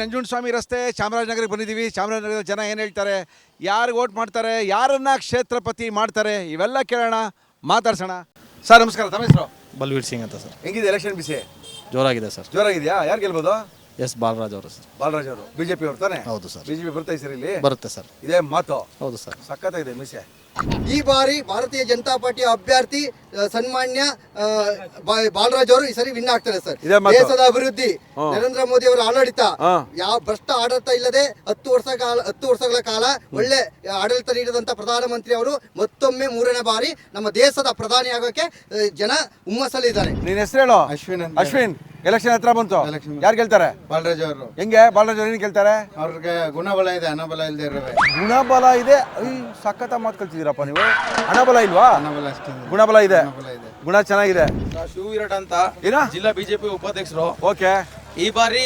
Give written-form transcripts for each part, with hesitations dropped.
ನಂಜುಂಡಸ್ವಾಮಿ ರಸ್ತೆ ಚಾಮರಾಜನಗರಕ್ಕೆ ಬಂದಿದ್ದೀವಿ. ಚಾಮರಾಜನಗರದ ಜನ ಏನು ಹೇಳ್ತಾರೆ, ಯಾರು ವೋಟ್ ಮಾಡ್ತಾರೆ, ಯಾರನ್ನ ಕ್ಷೇತ್ರಪತಿ ಮಾಡ್ತಾರೆ, ಇವೆಲ್ಲ ಕೇಳೋಣ, ಮಾತಾಡ್ಸೋಣ. ಸರ್ ನಮಸ್ಕಾರ, ತಮ್ಮ ಹೆಸರು? ಬಲ್ವೀರ್ ಸಿಂಗ್ ಅಂತ ಸರ್. ಹೆಂಗಿದೆ ಎಲೆಕ್ಷನ್ ಬಿಸಿ? ಜೋರಾಗಿದೆ ಸರ್. ಜೋರಾಗಿದೆಯಾ? ಯಾರು ಗೆಲ್ಬೋದು? ಎಸ್ ಬಾಲರಾಜ್ ಅವರು ಸರ್. ಬಾಲರಾಜ್ ಅವರು ಬಿಜೆಪಿ ಅವ್ರು ತಾನೆ? ಹೌದು ಸರ್. ಬಿಜೆಪಿ ಬರ್ತಾ ಸರ್ ಇಲ್ಲಿ? ಬರುತ್ತೆ ಸರ್. ಇದೇ ಮಾತು? ಹೌದು ಸರ್. ಸಖತ್ತಾಗಿದೆ ಮಿಸೆ. ಈ ಬಾರಿ ಭಾರತೀಯ ಜನತಾ ಪಾರ್ಟಿಯ ಅಭ್ಯರ್ಥಿ ಸನ್ಮಾನ್ಯ ಬಾಲರಾಜ್ ಅವರು ಈ ಸರಿ ವಿನ್ ಆಗ್ತಾರೆ ಸರ್. ದೇಶದ ಅಭಿವೃದ್ಧಿ, ನರೇಂದ್ರ ಮೋದಿ ಅವರ ಆಡಳಿತ, ಯಾವ ಭ್ರಷ್ಟ ಆಡಳಿತ ಇಲ್ಲದೆ 10 ವರ್ಷಗಳ ಕಾಲ ಒಳ್ಳೆ ಆಡಳಿತ ನೀಡಿದಂತ ಪ್ರಧಾನಮಂತ್ರಿ ಅವರು ಮತ್ತೊಮ್ಮೆ 3ನೇ ಬಾರಿ ನಮ್ಮ ದೇಶದ ಪ್ರಧಾನಿ ಆಗೋಕೆ ಜನ ಹುಮ್ಮಸ್ಸಲ್ಲಿದ್ದಾರೆ. ನಿನ್ನ ಹೆಸರು ಹೇಳು? ಅಶ್ವಿನ್. ಅಶ್ವಿನ್, ಎಲೆಕ್ಷನ್ ಹತ್ರ ಬಂತು, ಯಾರು ಗೆಲ್ತಾರೆ? ಬಾಲರಾಜ್ ಅವರು. ಹೆಂಗೆ ಬಾಲರಾಜ್ ಅವರು ಏನು ಗೆಲ್ತಾರೆ? ಅವ್ರಿಗೆ ಗುಣಬಲ ಇದೆ, ಹಣಬಲ ಇಲ್ಲದೆ ಇರವೆ. ಗುಣಬಲ ಇದೆ. ಸಖತ್ತ ಮಾತು ಕಲ್ತಿದ್ದೀರಪ್ಪ ನೀವು. ಹಣಬಲ ಇಲ್ವಾ? ಹಣಬಲ ಅಷ್ಟೇ, ಗುಣಬಲ ಇದೆ. ಗುಣ ಚೆನ್ನಾಗಿದೆ. ಶಿವವಿರಾಟ್ ಅಂತ ಏನ ಜಿಲ್ಲಾ ಬಿಜೆಪಿ ಉಪಾಧ್ಯಕ್ಷರು. ಓಕೆ. ಈ ಬಾರಿ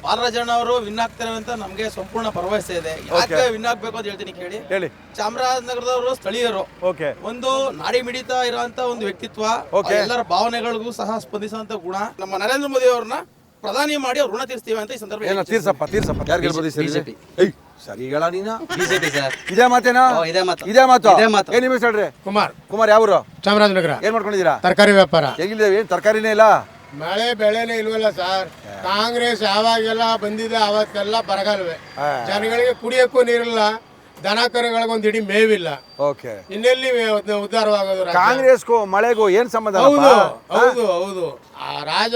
ಬಾಲರಾಜಣ್ಣ ಅವರು ವಿನ್ ಆಗ್ತಾರೆ ಅಂತ ನಮ್ಗೆ ಸಂಪೂರ್ಣ ಭರವಸೆ ಇದೆ. ಯಾಕೆ ವಿನ್ ಆಗ್ಬೇಕು ಅಂತ ಹೇಳ್ತೀನಿ ಕೇಳಿ. ಹೇಳಿ. ಚಾಮರಾಜನಗರದವರು ಸ್ಥಳೀಯರು, ಓಕೆ, ಒಂದು ನಾಡಿ ಮಿಡಿತ ಇರುವಂತ ಒಂದು ವ್ಯಕ್ತಿತ್ವ, ಎಲ್ಲರ ಭಾವನೆಗಳಿಗೂ ಸಹ ಸ್ಪಂದಿಸುವಂತ ಗುಣ. ನಮ್ಮ ನರೇಂದ್ರ ಮೋದಿ ಅವ್ರನ್ನ ಪ್ರಧಾನಿ ಮಾಡಿ ಅವ್ರ ಋಣ ತೀರ್ಸ್ತೀವಿ ಅಂತ ಈ ಸಂದರ್ಭ. ತೀರ್ಸಪ್ಪ ಯಾರು ಗೆಲ್ಬೋದು? ಬಿಜೆಪಿ. ಸರಿ ಹೇಳ ನೀನು. BJP sir. ಇದೇ ಮಾತೇನಾ? ಇದೇ ಮಾತು. ಏನ್ ನಿಮ್ಮ ಹೆಸರು ಹೇಳ್ರಿ? ಕುಮಾರ್. ಯಾವ್ರು? ಚಾಮರಾಜನಗರ. ಏನ್ ಮಾಡ್ಕೊಂಡಿದ್ದೀರಾ? ತರಕಾರಿ ವ್ಯಾಪಾರ. ಹೇಗಿದೆ? ಏನ್ ತರಕಾರಿನೇ ಇಲ್ಲ? ಮಳೆ ಬೆಳೆನೇ ಇಲ್ವಲ್ಲ ಸರ್. ಕಾಂಗ್ರೆಸ್ ಯಾವಾಗೆಲ್ಲ ಬಂದಿದೆ ಅವತ್ತೆಲ್ಲ ಬರಗಾಲವೇ. ಜನಗಳಿಗೆ ಕುಡಿಯಕ್ಕೂ ನೀರಿಲ್ಲ, ದನ ಕರುಗಳಿಗೊಂದು ಇಡೀ ಮೇವಿಲ್ಲ. ಓಕೆ. ಇನ್ನೆಲ್ಲಿ ಉದ್ಧಾರವಾಗೋದು? ಕಾಂಗ್ರೆಸ್ಗೂ ಮಳೆಗೂ ಏನ್ ಸಂಬಂಧ? ಹೌದು. ಆ ರಾಜ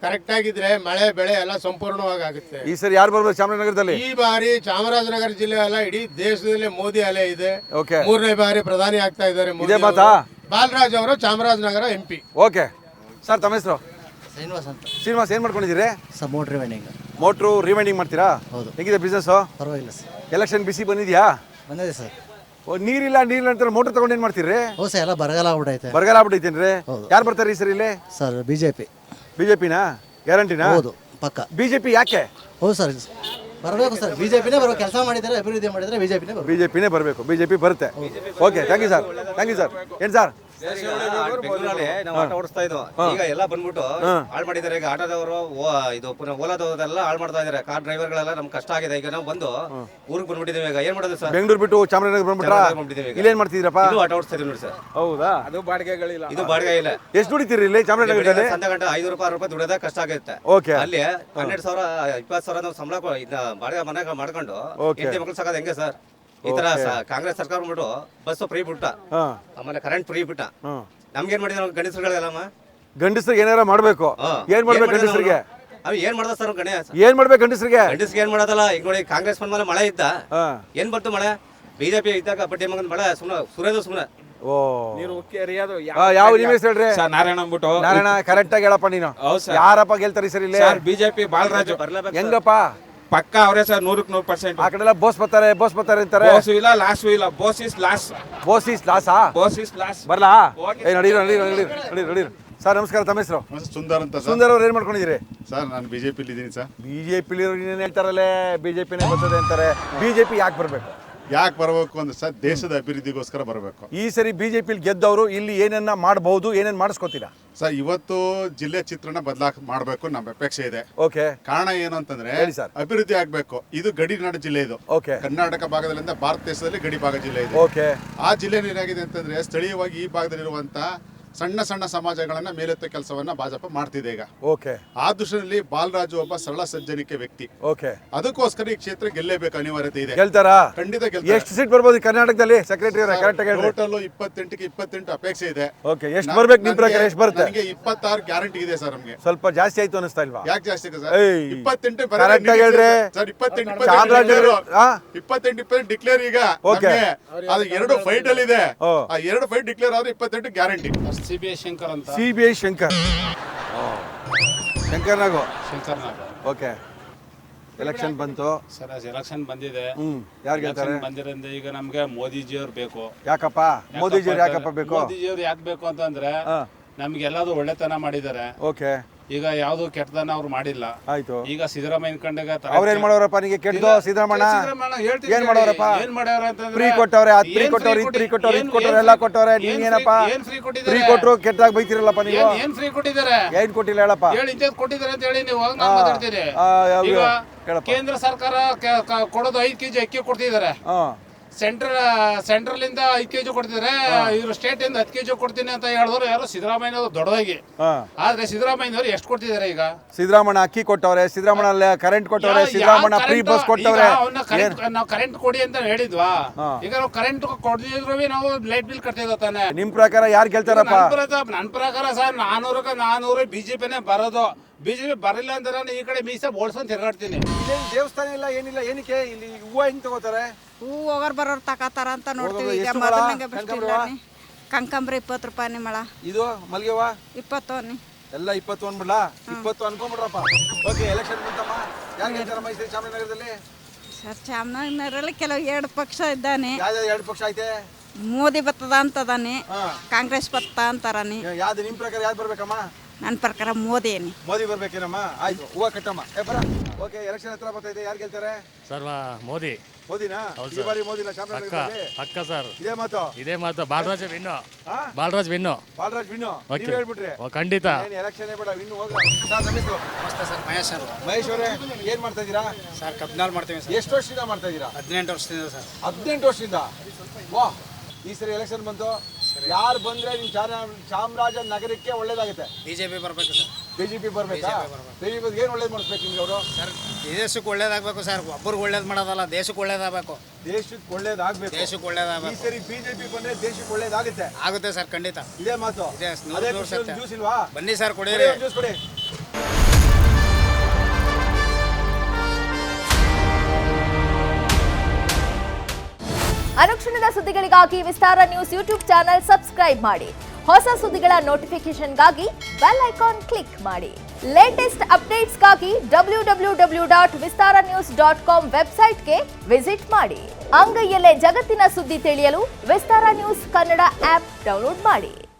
ಕರೆಕ್ಟ್ ಆಗಿದ್ರೆ ಮಳೆ ಬೆಳೆ ಎಲ್ಲ ಸಂಪೂರ್ಣವಾಗಿ ಆಗುತ್ತೆ. ಈ ಸರಿ ಯಾರು ಬರ್ಬೋದು ಚಾಮರಾಜನಗರದಲ್ಲಿ? ಈ ಬಾರಿ ಚಾಮರಾಜನಗರ ಜಿಲ್ಲೆ ಅಲ್ಲ, ಇಡೀ ದೇಶದಲ್ಲೇ ಮೋದಿ ಅಲೆ ಇದೆ. ಓಕೆ. 3ನೇ ಬಾರಿ ಪ್ರಧಾನಿ ಆಗ್ತಾ ಇದ್ದಾರೆ ಮೋದಿ. ಇದೇ ಮಾತಾ? ಬಾಲರಾಜ್ ಅವರು ಚಾಮರಾಜನಗರ MP. ಓಕೆ. ಸರ್ ತಮ್ಮ ಹೆಸರು? ಶ್ರೀನಿವಾಸ್. ಏನ್ ಮಾಡ್ಕೊಂಡಿದ್ದೀರಿ? ಮೋಟ್ರು ರಿವೈಂಡಿಂಗ್ ಮಾಡ್ತೀರಾ? ಹೌದು. ಹೇಗಿದೆ ಬಿಸ್ನೆಸ್? ಪರವಾಗಿಲ್ಲ ಸರ್. ಎಲೆಕ್ಷನ್ ಬಿಸಿ ಬಂದಿದ್ಯಾ? ಬಂದಿದೆ ಸರ್. ನೀರಿಲ್ಲ ಅಂತ ಮೋಟರ್ ತಗೊಂಡು ಏನ್ ಮಾಡ್ತೀರಿ? ಹೌದು ಸರ್, ಎಲ್ಲ ಬರಗಾಲ ಆಗ್ಬಿಟ್ಟೈತೆ. ಬರಗಾಲ ಆಗ್ಬಿಟ್ಟೈತೇನ್ರಿ? ಯಾರು ಬರ್ತಾರೆ ಈ ಸರಿ ಇಲ್ಲಿ? ಸರ್ ಬಿಜೆಪಿನಾ? ಗ್ಯಾರಂಟಿನಾ? ಹೌದು, ಪಕ್ಕ. ಬಿಜೆಪಿ ಯಾಕೆ? ಹೌದು ಸರ್, ಬರಬೇಕು ಸರ್. ಬಿಜೆಪಿನೇ ಬರಬೇಕು. ಕೆಲಸ ಮಾಡಿದ್ದಾರೆ, ಅಭಿವೃದ್ಧಿ ಮಾಡಿದ್ರೆ ಬಿಜೆಪಿನೇ ಬರಬೇಕು. ಬಿಜೆಪಿ ಬರುತ್ತೆ. Okay, thank you sir. ಏನ್ ಸರ್? ಬೆಂಗಳೂರಲ್ಲಿ ನಾವು ಆಟೋ ಓಡಿಸ್ತಾ ಇದ್ವು, ಈಗ ಎಲ್ಲ ಬಂದ್ಬಿಟ್ಟು ಹಾಳು ಮಾಡಿದ್ದಾರೆ. ಈಗ ಆಟೋದವರು ಇದು ಪುನಃ ಓಲಾದವರೆಲ್ಲ ಹಾಳು ಮಾಡ್ತಾ ಇದಾರೆ. ಕಾರ್ ಡ್ರೈವರ್ಗಳೆಲ್ಲ ನಮ್ಗೆ ಕಷ್ಟ ಆಗಿದೆ. ಈಗ ನಾವು ಬಂದು ಊರಿಗೆ ಬಂದ್ಬಿಟ್ಟಿದ್ದೀವಿ. ಈಗ ಏನ್ ಮಾಡೋದು ಸರ್? ಬೆಂಗಳೂರು ಬಿಟ್ಟು ಚಾಮರಾಜನಗರ ಬಂದ್ಬಿಟ್ಟಿದ್ದೀವಿ. ಇಲ್ಲಿ ಏನ್ ಮಾಡ್ತಿದ್ದೀರಪ್ಪ? ಆಟೋ ಓಡಿಸ್ತಾ ಇದೀವಿ ನೋಡಿ ಸರ್. ಹೌದಾ? ಅದು ಬಾಡಿಗೆಗಳಿಲ್ಲ. ಇದು ಬಾಡಿಗೆ ಇಲ್ಲ. ಎಷ್ಟು ದುಡಿತೀರಿ ಇಲ್ಲಿ ಚಾಮರಾಜನಗರದಲ್ಲಿ? ಸಂಜೆ ಗಂಟೆ 5 ರೂಪಾಯಿ 6 ರೂಪಾಯಿ ದುಡಿಯೋದ ಕಷ್ಟ ಆಗುತ್ತೆ. ಓಕೆ. ಅಲ್ಲಿ 12,000 20,000 ನಾವು ಸಂಬಳ ಬಾಡಿಗೆ ಮನೆ ಮಾಡ್ಕೊಂಡು ಹೆಂಡತಿ ಮಕ್ಳು ಸಾಕೋದು ಹೆಂಗೆ ಸರ್? ಈ ತರ ಕಾಂಗ್ರೆಸ್ ಸರ್ಕಾರ ಬಂದ್ಬಿಟ್ಟು ಬಸ್ ಫ್ರೀ ಬಿಟ್ಟ, ಆಮೇಲೆ ಕರೆಂಟ್ ಫ್ರೀ ಬಿಟ್ಟ. ನಮ್ಗೇನ್ ಮಾಡಿದ್ರು ಗಂಡಸರುಗಳಿಗೆಲ್ಲಮ್ಮ? ಗಂಡಸರಿಗೆ ಏನಾರ ಮಾಡ್ಬೇಕು. ಏನ್ ಮಾಡ್ಬೇಕು ಗಂಡಸರಿಗೆ? ಅವ್ ಏನ್ ಮಾಡ್ದ ಸರ್? ಏನ್ ಮಾಡ್ಬೇಕು ಗಂಡಸರಿಗೆ? ಗಂಡಸ್ಗೆ ಏನ್ ಮಾಡೋದಲ್ಲ. ಈಗ ನೋಡಿ, ಕಾಂಗ್ರೆಸ್ ಬಂದ್ಮೇಲೆ ಮಳೆ ಇದ್ದ, ಏನ್ ಬಂತು ಮಳೆ? ಬಿಜೆಪಿ ಇದ್ದಾಗ ಬಡ್ಡಿ ಮಗನ ಮಳೆ ಸುಮ್ಮನೆ. ಓ, ಯಾವ ನಿಮ್ಮ ಹೆಸರು ಹೇಳ್ರಿ? ನಾರಾಯಣ ಅಂದ್ಬಿಟ್ಟು. ನಾರಾಯಣ, ಕರೆಕ್ಟ್ ಆಗಿ ಹೇಳಪ್ಪ ನೀನು. ಯಾರಪ್ಪ ಗೆಲ್ತಾರೆ ಸರ್ ಇಲ್ಲಿ? ಬಿಜೆಪಿ ಬಾಲರಾಜ್. ಹೆಂಗಪ್ಪ? ಪಕ್ಕ ಅವರೇ ಸರ್, 100%. ಆ ಕಡೆ ಎಲ್ಲ ಬೋಸ್ ಬರ್ತಾರೆ ಅಂತಾರೆ. ಬೋಸ್ ಇಲ್ಲ, ಲಾಸ್ ಇಲ್ಲ. Bose is Lassa? Bose is loss. ಬರ್ಲಾ? ನಡೀರಿ. ಸರ್ ನಮಸ್ಕಾರ, ತಮ್ಮ ಹೆಸರು? ಸುಂದರ್ ಅಂತ. ಸುಂದರ್ ಅವ್ರು ಏನ್ ಮಾಡ್ಕೊಂಡಿದ್ದೀರಿ? ಸರ್ ನಾನು ಬಿಜೆಪಿಲಿ ಇದ್ದೀನಿ ಸರ್. ಬಿಜೆಪಿ ಏನ್ ಹೇಳ್ತಾರಲ್ಲೇ, ಬಿಜೆಪಿನೇ ಬರ್ತದೆ ಅಂತಾರೆ. ಬಿಜೆಪಿ ಯಾಕೆ ಬರ್ಬೇಕು? ಯಾಕೆ ಬರಬೇಕು ಅಂದ್ರೆ ಸರ್, ದೇಶದ ಅಭಿವೃದ್ಧಿಗೋಸ್ಕರ ಬರಬೇಕು. ಈ ಸರಿ ಬಿಜೆಪಿಲಿ ಗೆದ್ದವರು ಇಲ್ಲಿ ಏನನ್ನ ಮಾಡಬಹುದು, ಏನೇನ್ ಮಾಡಿಸ್ಕೊತೀರಾ ಸರ್? ಇವತ್ತು ಜಿಲ್ಲೆ ಚಿತ್ರಣ ಮಾಡಬೇಕು ನಮ್ಮ ಅಪೇಕ್ಷೆ ಇದೆ. ಓಕೆ. ಕಾರಣ ಏನು ಅಂತಂದ್ರೆ, ಅಭಿವೃದ್ಧಿ ಆಗ್ಬೇಕು. ಇದು ಗಡಿನಾಡು ಜಿಲ್ಲೆ. ಇದು ಓಕೆ. ಕರ್ನಾಟಕ ಭಾಗದಲ್ಲಿಂದ ಭಾರತ ದೇಶದಲ್ಲಿ ಗಡಿ ಭಾಗ ಜಿಲ್ಲೆ ಇದೆ. ಓಕೆ. ಆ ಜಿಲ್ಲೆ ಏನಾಗಿದೆ ಅಂತಂದ್ರೆ, ಸ್ಥಳೀಯವಾಗಿ ಈ ಭಾಗದಲ್ಲಿರುವಂತ ಸಣ್ಣ ಸಣ್ಣ ಸಮಾಜಗಳನ್ನ ಮೇಲೆತ್ತ ಕೆಲಸವನ್ನ ಭಾಜಪ ಮಾಡ್ತಿದೆ ಈಗ. ಓಕೆ. ಆ ದೃಷ್ಟಿಯಲ್ಲಿ ಬಾಲರಾಜು ಒಬ್ಬ ಸರಳ ಸಜ್ಜನಿಕೆ ವ್ಯಕ್ತಿ. ಓಕೆ. ಅದಕ್ಕೋಸ್ಕರ ಈ ಕ್ಷೇತ್ರ ಗೆಲ್ಲೇಬೇಕು, ಅನಿವಾರ್ಯತೆ ಇದೆ. ಗೆಲ್ತಾರಾ? ಖಂಡಿತ ಗೆಲ್ತಾರೆ. ಎಷ್ಟು ಸೀಟ್ ಬರ್ಬೋದು ಕರ್ನಾಟಕದಲ್ಲಿ? ಸೆಕ್ರೆಟರಿ ಟೋಟಲ್ 28ಕ್ಕೆ 28 ಅಪೇಕ್ಷೆ ಇದೆ. ಓಕೆ. ಎಷ್ಟು ಬರ್ಬೇಕು ನಿಮ್ ಪ್ರಕಾರ? ಎಷ್ಟು ಬರುತ್ತೆ? ನನಗೆ 26 ಗ್ಯಾರಂಟಿ ಇದೆ ಸರ್. ನಮಗೆ ಸ್ವಲ್ಪ ಜಾಸ್ತಿ ಆಯ್ತು ಅನಿಸ್ತಾ ಇಲ್ವಾ? ಯಾಕೆ ಜಾಸ್ತಿ ಇದೆ ಸರ್? 28 ಕರೆಕ್ಟ್ ಆಗಿ ಹೇಳ್ರಿ ಸರ್. 28 ಡಿಕ್ಲೇರ್ ಈಗ. ಓಕೆ. ಅದು 2 ಫೈಟ್ ಅಲ್ಲಿ ಇದೆ. ಆ 2 ಫೈಟ್ ಡಿಕ್ಲೇರ್ ಆದ್ರೆ 28 guarantee. CBI Shankar okay. Election ಬಂತು ಸರ್. ಎಲೆಕ್ಷನ್ ಬಂದಿದೆ. ಯಾರು ಗೆಲ್ತಾರೆ? ಬಂದಿರೋದ್ರಿಂದ ಈಗ ನಮ್ಗೆ ಮೋದಿಜಿ ಅವ್ರು ಬೇಕು. ಯಾಕಪ್ಪ ಮೋದಿಜಿ ಯಾಕಪ್ಪ ಬೇಕು? ಮೋದಿಜಿ ಅವ್ರು ಯಾಕೆ ಬೇಕು ಅಂತಂದ್ರೆ, ನಮ್ಗೆ ಎಲ್ಲಾದ್ರು ಒಳ್ಳೆತನ ಮಾಡಿದ್ದಾರೆ. ಓಕೆ. ಈಗ ಯಾವ್ದು ಕೆಟ್ಟದನ್ನ ಅವ್ರು ಮಾಡಿಲ್ಲ. ಆಯ್ತು. ಈಗ ಸಿದ್ದರಾಮಯ್ಯ ಕಂಡಾಗ ಅವ್ರೇನ್ ಮಾಡೋರಪ್ಪ ನಿಮಗೆ ಕೆಟ್ಟದು? ಸಿದ್ದರಾಮಣ್ಣ ಏನ್ ಮಾಡೋರಪ್ಪ? ಏನ್ ಮಾಡ್ಯಾರ ಅಂತಂದ್ರೆ ಫ್ರೀ ಕೊಟ್ಟವ್ರೆ, ಅದ್ ಫ್ರೀ ಕೊಟ್ಟವ್ರೆ, ಇದ್ ಫ್ರೀ ಕೊಟ್ಟವ್ರೆ, ಇದ್ ಕೊಟ್ಟವ್ರೆ, ಎಲ್ಲ ಕೊಟ್ಟವ್ರೆ. ನೀನೇನಪ್ಪ ಫ್ರೀ ಕೊಟ್ರು ಕೆಟ್ಟದಾಗ ಬೈತಿರಲ್ಲಪ್ಪ ನೀವು? ಏನ್ ಫ್ರೀ ಕೊಟ್ಟಿದ್ದಾರೆ? ಏನ್ ಕೊಟ್ಟಿಲ್ಲ ಹೇಳಪ್ಪ. ಹೇಳಿ ಇಂಥದ್ದು ಕೊಟ್ಟಿದ್ದಾರೆ ಅಂತ ಹೇಳಿ ನೀವು ನಾನು ಮಾತಾಡ್ತೀನಿ. ಈಗ ಕೇಂದ್ರ ಸರ್ಕಾರ ಕೊಡೋದು 5 kg ಅಕ್ಕಿ ಕೊಡ್ತಿದ್ದಾರೆ. ಸೆಂಟ್ರಲ್ ಇಂದ 5 kg ಕೊಡ್ತಿದ್ದಾರೆ. ಇವರು ಸ್ಟೇಟ್ ಇಂದ 10 kg ಕೊಡ್ತೀನಿ ಅಂತ ಹೇಳಿದ್ರು ಯಾರು? ಸಿದ್ದರಾಮಯ್ಯ ದೊಡ್ಡದಾಗಿ. ಆದ್ರೆ ಸಿದ್ದರಾಮಯ್ಯನವರು ಎಷ್ಟು ಕೊಡ್ತಿದ್ದಾರೆ ಈಗ? ಸಿದ್ದರಾಮಣ್ಣ ಅಕ್ಕಿ ಕೊಟ್ಟವ್ರೆ, ಸಿದ್ದರಾಮಣ್ಣ ಕರೆಂಟ್ ಕೊಟ್ಟವ್ರೆ, ಸಿದ್ದರಾಮಣ್ಣ ಫ್ರೀ ಬಸ್ ಕೊಟ್ಟವ್ರೆ. ನಾವು ಕರೆಂಟ್ ಕೊಡಿ ಅಂತ ಹೇಳಿದ್ವಾ? ಈಗ ನಾವು ಕರೆಂಟ್ ಕೊಡ್ದಿದ್ರು ನಾವು ಲೈಟ್ ಬಿಲ್ ಕಟ್ತಿದ್ದ ತಾನೆ. ನಿಮ್ ಪ್ರಕಾರ ಯಾರು ಗೆಲ್ತಾರಪ್ಪ? ನನ್ ಪ್ರಕಾರ ಸರ್ 400 ಬಿಜೆಪಿನೇ ಬರೋದು. ಬಿಜೆಪಿ ಬರಲಿಲ್ಲ ಅಂದ್ರೆ ನಾನು ಈ ಕಡೆ ಮೀಸ ಬೋಳ್ಸ್ಕೊಂಡ್ ತಿರ್ಗಾಡ್ತೀನಿ. ದೇವಸ್ಥಾನ ಇಲ್ಲ, ಏನಿಲ್ಲ. ಏನಕ್ಕೆ ಇಲ್ಲಿ ಹೂವ ಹೆಂಗ್ ತಗೋತಾರೆ? ಹೂವು ಹೋಗೋರ್ ಬರೋರು ತಗೋತಾರ ಅಂತ ನೋಡ್ತೀವಿ. ಈಗ ಮೊದಲಿನಂಗೆ ಬಿಟ್ಟಿಲ್ಲ. ಕನಕಾಂಬ್ರಿ 20 ರೂಪಾಯಿ ನಿಮ್ಮಳ. ಇದು ಮಲ್ಗೆ ಹೂವ 20 ಎಲ್ಲ 20 ಅನ್ಬಿಡ್ಲ? 20 ಅನ್ಕೊಂಬಿಡ್ರಪ್ಪ. ಓಕೆ, ಎಲೆಕ್ಷನ್ ಬಂತಮ್ಮ. ಯಾರು ಗೆಲ್ತಾರ ಮೈಸೂರು ಚಾಮರಾಜನಗರದಲ್ಲಿ? ಸರ್ ಚಾಮರಾಜನಗರಲ್ಲಿ ಕೆಲವು 2 ಪಕ್ಷ ಇದ್ದಾನೆ. ಯಾವ್ದು 2 ಪಕ್ಷ ಐತೆ? ಮೋದಿ ಬರ್ತದ ಅಂತದಾನೆ, ಕಾಂಗ್ರೆಸ್ ಬರ್ತದ ಅಂತಾರಾನೆ. ಯಾವ್ದು ನಿಮ್ ಪ್ರಕಾರ ಯಾವ್ದು ಬರ್ಬೇಕಮ್ಮ? ನನ್ನ ಪ್ರಕಾರ ಮೋದಿನೇ. ಮೋದಿ ಬರ್ಬೇಕೇನಮ್ಮ? ಆಯ್ತು, ಹೂವ ಕಟ್ಟಮ್ಮ. ಬರ. ಓಕೆ, ಎಲೆಕ್ಷನ್ ಹತ್ರ ಬರ್ತೈತೆ. ಯಾರು ಗೆಲ್ತಾರೆ? ಸರ್ ಮೋದಿ. ಮೋದಿನಾ? ಈ ಬಾರಿ ಮೋದಿನ ಚಾಮರಾಜನಗರದಲ್ಲಿ? ಪಕ್ಕ ಸರ್. ಇದೇ ಮಾತು. ಬಾಲರಾಜ್ ವಿನ್ನು. ಬಾಲರಾಜ್ ವಿನ್ನು. ನೀವು ಹೇಳ್ಬಿಟ್ರಿ ಖಂಡಿತ. ಎಲೆಕ್ಷನ್ ಬೇಡ, ವಿನ್ನು ಹೋಗ. ಸರ್ ನಮಸ್ತೆ. ನಮಸ್ತೆ ಸರ್, ಮಹೇಶ್ ಅವರು. ಮಹೇಶ್ ಅವರೇ, ಏನ್ ಮಾಡ್ತಾ ಇದ್ದೀರಾ? ಸರ್ ಕಬ್ನಾಲ್ ಮಾಡ್ತೀವಿ ಸರ್. ಎಷ್ಟು ವರ್ಷದಿಂದ ಮಾಡ್ತಾ ಇದ್ದೀರಾ? 18 ವರ್ಷದಿಂದ ಸರ್. 18 ವರ್ಷದಿಂದ. ವಾಹ್, ಈ ಸರಿ ಎಲೆಕ್ಷನ್ ಬಂತು. ಯಾರು ಬಂದ್ರೆ ನಿಮ್ ಚಾಮರಾಜನಗರಕ್ಕೆ ಒಳ್ಳೇದಾಗುತ್ತೆ? ಬಿಜೆಪಿ ಬರ್ಬೇಕು ಸರ್. ಬಿಜೆಪಿ ಬರ್ಬೇಕಾ? ಬಿಜೆಪಿ ಏನ್ ಒಳ್ಳೇದ್ ಮಾಡಿಸ್ಬೇಕು ನಿಮ್ಗೆ ಅವರು? ಸರ್ ದೇಶಕ್ಕೆ ಒಳ್ಳೇದಾಗಬೇಕು ಸರ್. ಒಬ್ಬರಿಗೆ ಒಳ್ಳೇದು ಮಾಡೋದಲ್ಲ, ದೇಶಕ್ಕೆ ಒಳ್ಳೇದಾಗಬೇಕು. ದೇಶಕ್ಕೆ ಒಳ್ಳೇದಾಗಬೇಕು. ದೇಶಕ್ಕೆ ಒಳ್ಳೇದಾಗಬೇಕು. ಈ ಸರಿ ಬಿಜೆಪಿ ಬಂದ್ರೆ ದೇಶಕ್ಕೆ ಒಳ್ಳೇದಾಗುತ್ತೆ. ಆಗುತ್ತೆ ಸರ್, ಖಂಡಿತ. ಇದೇ ಮಾತು. ಇದೇ 100% ಸತ್ಯ. ಜ್ಯೂಸ್ ಇಲ್ವಾ? ಬನ್ನಿ ಸರ್, ಕುಡಿಯಿರಿ. ಜ್ಯೂಸ್ ಕೊಡಿ. ಅನುಕ್ಷಣದ ಸುದ್ದಿಗಳಿಗಾಗಿ ವಿಸ್ತಾರ ನ್ಯೂಸ್ ಯೂಟ್ಯೂಬ್ ಚಾನೆಲ್ ಸಬ್ಸ್ಕ್ರೈಬ್ ಮಾಡಿ. ಹೊಸ ಸುದ್ದಿಗಳ ನೋಟಿಫಿಕೇಶನ್ಗಾಗಿ ಬೆಲ್ ಐಕಾನ್ ಕ್ಲಿಕ್ ಮಾಡಿ. ಲೇಟೆಸ್ಟ್ ಅಪ್ಡೇಟ್ಸ್ಗಾಗಿ www.vistaranews.com ವೆಬ್ಸೈಟ್ಗೆ ವಿಸಿಟ್ ಮಾಡಿ. ಅಂಗೈಯಲ್ಲೇ ಜಗತ್ತಿನ ಸುದ್ದಿ ತಿಳಿಯಲು ವಿಸ್ತಾರ ನ್ಯೂಸ್ ಕನ್ನಡ ಆಪ್ ಡೌನ್ಲೋಡ್ ಮಾಡಿ.